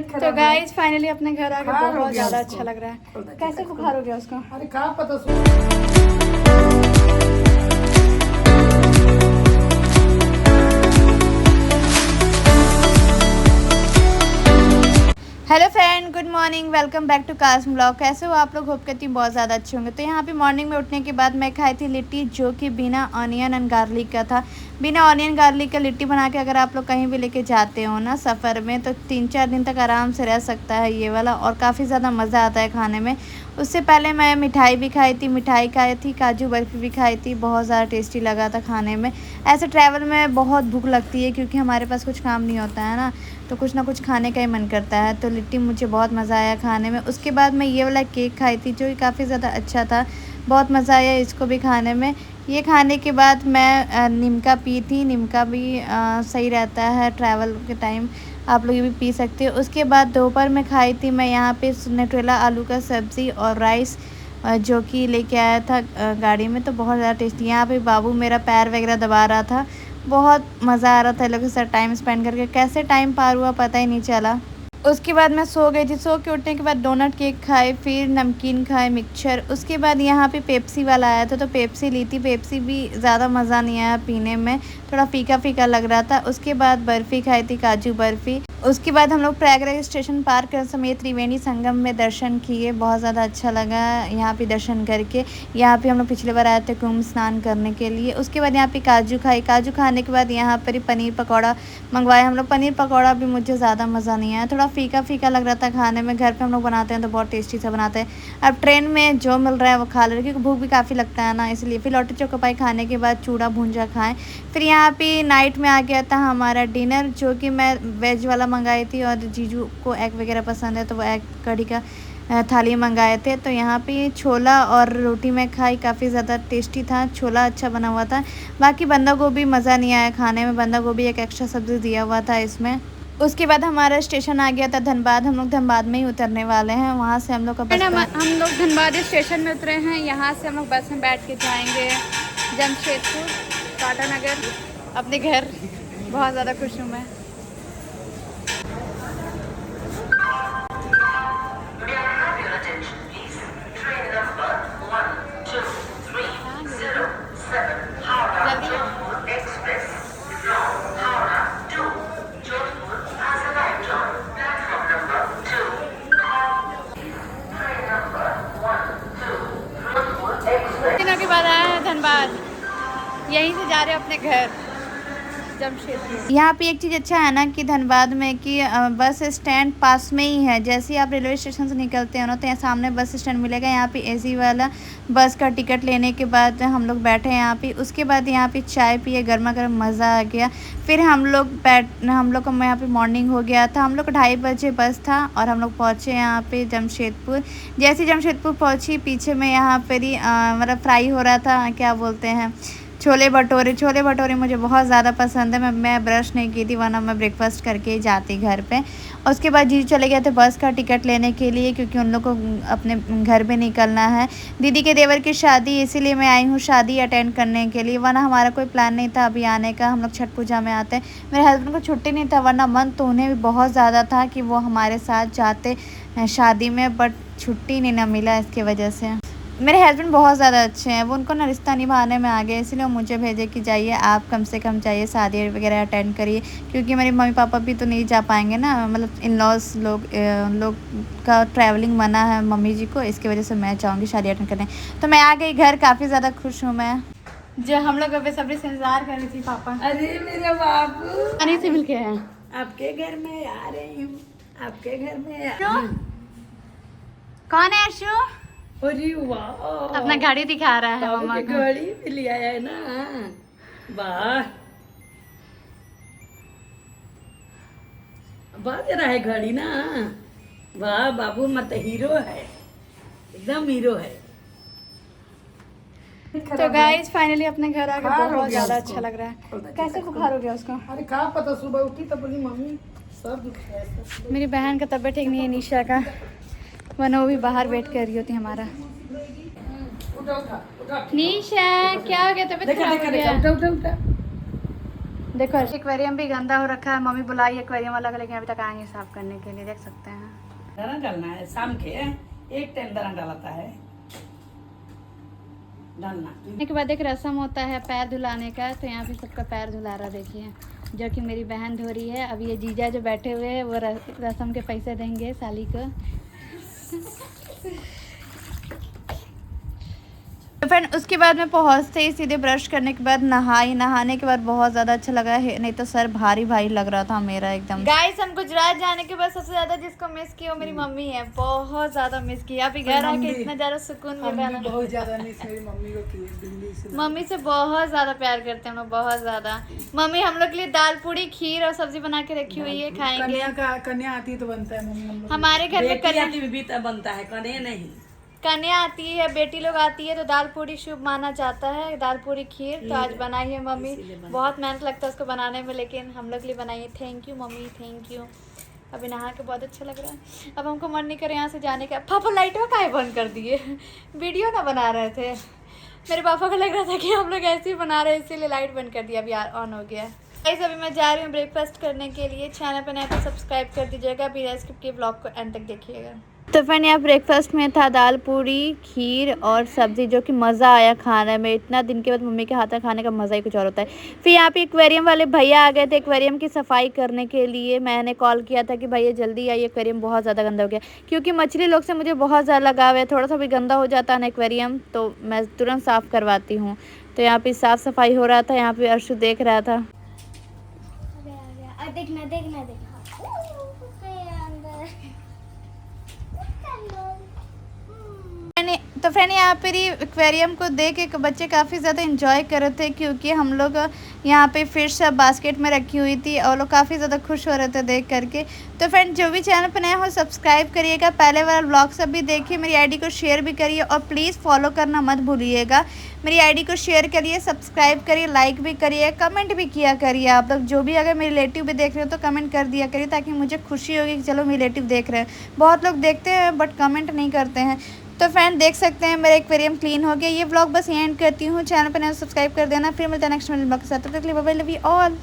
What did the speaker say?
तो guys finally अपने घर आ गए, बहुत ज्यादा अच्छा लग रहा है। कैसे बुखार हो गया उसको? अरे कहाँ पता hello friend, good morning, welcome back to कास्म ब्लॉग। कैसे हो आप लोग? होप करती हूँ बहुत ज़्यादा अच्छे होंगे। तो यहाँ पे मॉर्निंग में उठने के बाद मैं खाई थी लिट्टी, जो कि बिना ऑनियन एंड गार्लिक का था। बिना ऑनियन गार्लिक का लिट्टी बना के अगर आप लोग कहीं भी लेके जाते हो ना सफ़र में, तो 3-4 दिन तक आराम से रह सकता है ये वाला, और काफ़ी ज़्यादा मज़ा आता है खाने में। उससे पहले मैं मिठाई भी खाई थी, मिठाई खाई थी, काजू बर्फ़ी भी खाई थी, बहुत ज़्यादा टेस्टी लगा था खाने में। ऐसे ट्रैवल में बहुत भूख लगती है क्योंकि हमारे पास कुछ काम नहीं होता है ना, तो कुछ ना कुछ खाने का ही मन करता है। तो लिट्टी मुझे बहुत मज़ा आया खाने में। उसके बाद मैं ये वाला केक खाई थी, जो कि काफ़ी ज़्यादा अच्छा था, बहुत मज़ा आया इसको भी खाने में। ये खाने के बाद मैं निमका पी थी। निमका भी सही रहता है ट्रैवल के टाइम, आप लोग ये भी पी सकते हो। उसके बाद दोपहर में खाई थी मैं यहाँ पे न्यूट्रेला आलू का सब्ज़ी और राइस, जो कि लेके आया था गाड़ी में, तो बहुत ज़्यादा टेस्टी। यहाँ पे बाबू मेरा पैर वगैरह दबा रहा था, बहुत मज़ा आ रहा था लोगों के साथ टाइम स्पेंड करके। कैसे टाइम पार हुआ पता ही नहीं चला। उसके बाद मैं सो गई थी। सो के उठने के बाद डोनट केक खाए, फिर नमकीन खाए, मिक्सचर। उसके बाद यहाँ पे पेप्सी वाला आया था, तो पेप्सी ली थी। पेप्सी भी ज़्यादा मज़ा नहीं आया पीने में, थोड़ा फीका फीका लग रहा था। उसके बाद बर्फ़ी खाई थी, काजू बर्फ़ी। उसके बाद हम लोग प्रयागराज स्टेशन पार कर समेत त्रिवेणी संगम में दर्शन किए, बहुत ज़्यादा अच्छा लगा यहाँ पे दर्शन करके। यहाँ पे हम लोग पिछले बार आए थे कुंभ स्नान करने के लिए। उसके बाद यहाँ पे काजू खाई। काजू खाने के बाद यहाँ पर ही पनीर पकौड़ा मंगवाया हम लोग। पनीर पकौड़ा भी मुझे ज़्यादा मज़ा नहीं आया, थोड़ा फीका फीका लग रहा था खाने में। घर पे हम लोग बनाते हैं तो बहुत टेस्टी से बनाते हैं। अब ट्रेन में जो मिल रहा है वो खा ले रहे, क्योंकि भूख भी काफ़ी लगता है ना, इसलिए। फिर लौटी चौकपाई खाने के बाद चूड़ा भूंजा खाएँ। फिर यहाँ पे नाइट में आ गया था हमारा डिनर, जो कि मैं वेज वाला मंगाई थी, और जीजू को एग वगैरह पसंद है तो वो एग कढ़ी का थाली मंगाए थे। तो यहाँ पे छोला और रोटी में खाई, काफ़ी ज़्यादा टेस्टी था। छोला अच्छा बना हुआ था, बाकी बंदा गोभी मज़ा नहीं आया खाने में। बंदा गोभी एक एक्स्ट्रा सब्ज़ी दिया हुआ था इसमें। उसके बाद हमारा स्टेशन आ गया था धनबाद। हम लोग धनबाद में ही उतरने वाले हैं, वहाँ से हम लोग का बस हम लोग धनबाद स्टेशन में उतरे हैं। यहाँ से हम लोग बस में बैठ के जाएंगे जमशेदपुर, टाटा नगर, अपने घर। बहुत ज़्यादा खुश हूँ मैं। दिनों के बाद आया है धनबाद, यहीं से जा रहे हैं अपने घर जमशेदपुर। यहाँ पे एक चीज़ अच्छा है ना कि धनबाद में कि बस स्टैंड पास में ही है। जैसे ही आप रेलवे स्टेशन से निकलते हो ना, तो यहाँ सामने बस स्टैंड मिलेगा। यहाँ पे एसी वाला बस का टिकट लेने के बाद हम लोग बैठे यहाँ पे। उसके बाद यहाँ पे चाय पिए, गर्मा गर्म, मज़ा आ गया। फिर हम लोग को यहाँ पे मॉर्निंग हो गया था। हम लोग 2:30 बजे बस था और हम लोग पहुँचे यहाँ पे जमशेदपुर। जैसे जमशेदपुर पहुँची, पीछे में यहाँ पर ही मतलब फ्राई हो रहा था, क्या बोलते हैं, छोले भटूरे। छोले भटूरे मुझे बहुत ज़्यादा पसंद है। मैं ब्रश नहीं की थी, वरना मैं ब्रेकफास्ट करके ही जाती घर पे। और उसके बाद जीजू चले गए थे बस का टिकट लेने के लिए, क्योंकि उन लोग को अपने घर पे निकलना है। दीदी के देवर की शादी, इसीलिए मैं आई हूँ शादी अटेंड करने के लिए, वरना हमारा कोई प्लान नहीं था अभी आने का। हम लोग छठ पूजा में आते हैं। मेरे हस्बैंड को छुट्टी नहीं था, वरना मन तो उन्हें भी बहुत ज़्यादा था कि वो हमारे साथ जाते शादी में, बट छुट्टी नहीं ना मिला। इसकी वजह से मेरे हस्बैंड बहुत ज़्यादा अच्छे हैं, वो उनको ना रिश्ता निभाने में आ गए, इसलिए मुझे भेजे कि जाइए आप, कम से कम जाइए, शादी वगैरह अटेंड करिए। क्योंकि मेरे मम्मी पापा भी तो नहीं जा पाएंगे ना, मतलब इन लॉज लोग का ट्रैवलिंग मना है मम्मी जी को, इसकी वजह से मैं चाहूँगी शादी अटेंड करने। तो मैं आ गई घर, काफ़ी ज़्यादा खुश हूँ मैं। जो हम लोग बेसब्री से इंतजार कर रही थी पापा। अरे मेरा बाबू, अरे से मिल के हैं, आपके घर में आ रही हूँ, आपके घर में कौन है अर्शु? अरे वाह, अपना गाड़ी दिखा रहा है बाबू मम्मा की को। गाड़ी भी ले आया है ना। वाह, बाज रहा है घड़ी ना। वाह बाबू, मत हीरो है, एकदम हीरो है। तो गाइस फाइनली अपने घर आ गए, बहुत ज़्यादा अच्छा लग रहा है। कैसे बुखार हो गया उसको? अरे कहाँ पता, सुबह उठी तो बोली मम्मी सब दुख है। मेरी बहन का तबीयत ठीक नहीं है, निशा का, वरना वो भी बाहर वेट कर रही होती हमारा। निशा क्या हो गया? तबीयत खराब हो गया? देखो एक्वेरियम भी गंदा हो रखा है, मम्मी बुलाई एक्वेरियम वाला का, लेकिन अभी तक आएंगे साफ करने के लिए, देख सकते हैं। दाना डालना है शाम के, एक टाइम दाना डालता है डालना। के बाद एक रस्म होता है पैर धुलाने का, तो यहाँ पे सबका पैर धुला रहा देखिए, जो कि मेरी बहन धो रही है। अब ये जीजा जो बैठे हुए हैं वो रस्म के पैसे देंगे साली को। तो फ्रेंड उसके बाद में पहुंचते ही सीधे ब्रश करने के बाद नहाने के बाद बहुत ज़्यादा अच्छा लगा है, नहीं तो सर भारी भारी लग रहा था मेरा एकदम। गाइस हम गुजरात जाने के बाद सबसे ज़्यादा जिसको मिस किया वो मेरी मम्मी है, बहुत ज़्यादा मिस किया। अभी घर आके इतना ज़्यादा सुकून मिला ना, बहुत ज़्यादा मिस मेरी मम्मी को की दिल्ली से। मम्मी से बहुत ज़्यादा प्यार करते हैं हम लोग, बहुत ज़्यादा। मम्मी हम लोग के लिए दाल पूड़ी खीर और सब्जी बना के रखी हुई है, खाएंगे। कन्या आती है तो बनता है मम्मी। हमारे घर में कन्या भी बनता है, कन्या नहीं, कन्या आती है, बेटी लोग आती है तो दाल पूड़ी शुभ माना जाता है, दाल पूड़ी खीर। तो आज बनाई है मम्मी, बहुत मेहनत लगता है उसको बनाने में, लेकिन हम लोग के लिए बनाई है। Thank you mummy, thank you. अभी नहा के बहुत अच्छा लग रहा है। अब हमको मन नहीं कर यहाँ से जाने का। पापा लाइटों काहे बंद कर दिए, वीडियो ना बना रहे थे। मेरे पापा को लग रहा था कि हम लोग ऐसे ही बना रहे हैं, इसीलिए लाइट बंद कर दिया, अभी ऑन हो गया। गाइस अभी मैं जा रही हूँ ब्रेकफास्ट करने के लिए। चैनल पर नया तो सब्सक्राइब कर दीजिएगा, बिना स्किप के ब्लॉग को एंड तक देखिएगा। तो फ्रेंड यहाँ ब्रेकफास्ट में था दाल पूड़ी खीर और सब्ज़ी, जो कि मज़ा आया खाने में। इतना दिन के बाद मम्मी के हाथ का खाने का मज़ा ही कुछ और होता है। फिर यहाँ पे एक्वेरियम वाले भैया आ गए थे एक्वेरियम की सफाई करने के लिए। मैंने कॉल किया था कि भैया जल्दी आइए, एक्वेरियम बहुत ज़्यादा गंदा हो गया, क्योंकि मछली लोग से मुझे बहुत ज़्यादा लगाव है। थोड़ा सा भी गंदा हो जाता है ना एक्वेरियम तो मैं तुरंत साफ़ करवाती हूँ। तो यहाँ पर साफ़ सफाई हो रहा था, यहाँ पर अर्शु देख रहा था। देखना देखना देखना तो फ्रेंड यहाँ पर ही एक्वेरियम को देख के बच्चे काफ़ी ज़्यादा इंजॉय कर रहे थे, क्योंकि हम लोग यहाँ पे फिश सब बास्केट में रखी हुई थी और लोग काफ़ी ज़्यादा खुश हो रहे थे देख करके। तो फ्रेंड जो भी चैनल पर नया हो सब्सक्राइब करिएगा, पहले वाला ब्लॉग सब भी देखिए, मेरी आईडी को शेयर भी करिए और प्लीज़ फॉलो करना मत भूलिएगा। मेरी आईडी को शेयर करिए, सब्सक्राइब करिए, लाइक भी करिए, कमेंट भी किया करिए। आप लोग जो भी अगर मेरे रिलेटिव भी देख रहे हो तो कमेंट कर दिया करिए, ताकि मुझे खुशी होगी कि चलो मेरे रिलेटिव देख रहे हैं। बहुत लोग देखते हैं बट कमेंट नहीं करते हैं। तो फ्रेंड देख सकते हैं मेरा एक्वेरियम क्लीन हो गया। ये व्लॉग बस एंड करती हूँ, चैनल पर नया सब्सक्राइब कर देना। फिर मिलते हैं नेक्स्ट ब्लॉग के साथ, तब तक के लिए bye bye, love you all.